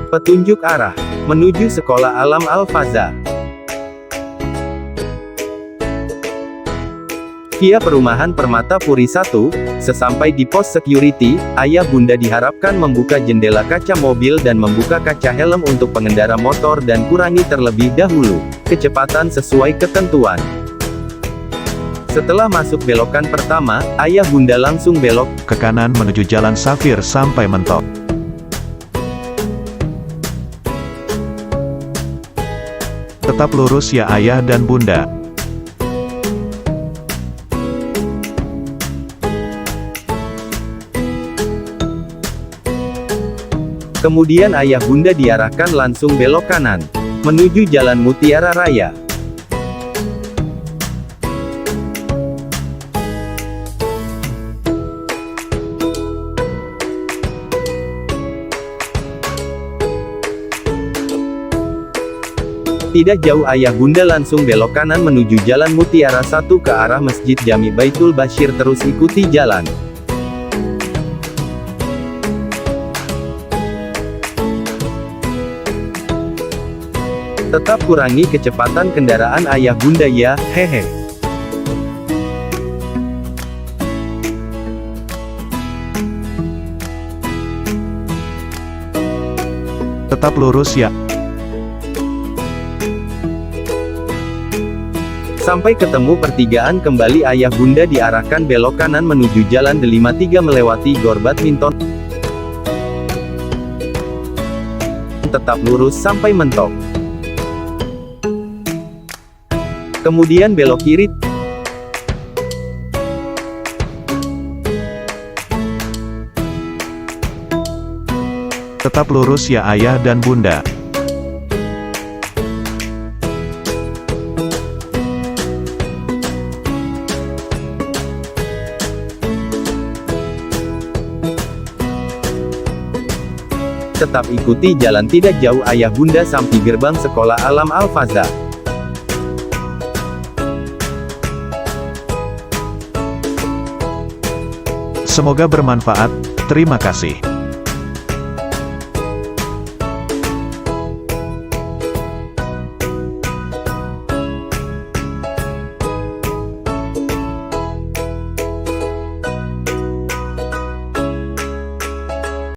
Petunjuk arah menuju Sekolah Alam Al-Faza. Via Perumahan Permata Puri 1, sesampai di pos security, ayah bunda diharapkan membuka jendela kaca mobil dan membuka kaca helm untuk pengendara motor dan kurangi terlebih dahulu kecepatan sesuai ketentuan. Setelah masuk belokan pertama, ayah bunda langsung belok ke kanan menuju Jalan Safir sampai mentok. Tetap lurus ya ayah dan bunda. Kemudian ayah bunda diarahkan langsung belok kanan, menuju Jalan Mutiara Raya. Tidak jauh ayah bunda langsung belok kanan menuju Jalan Mutiara 1 ke arah Masjid Jami Baitul Bashir, terus ikuti jalan. Tetap kurangi kecepatan kendaraan ayah bunda ya, hehe. Tetap lurus ya. Sampai ketemu pertigaan kembali ayah bunda diarahkan belok kanan menuju Jalan Delima 3 melewati Gor Badminton. Tetap lurus sampai mentok. Kemudian belok kiri. Tetap lurus ya ayah dan bunda. Tetap ikuti jalan tidak jauh ayah bunda sampai gerbang Sekolah Alam Al-Faza. Semoga bermanfaat. Terima kasih.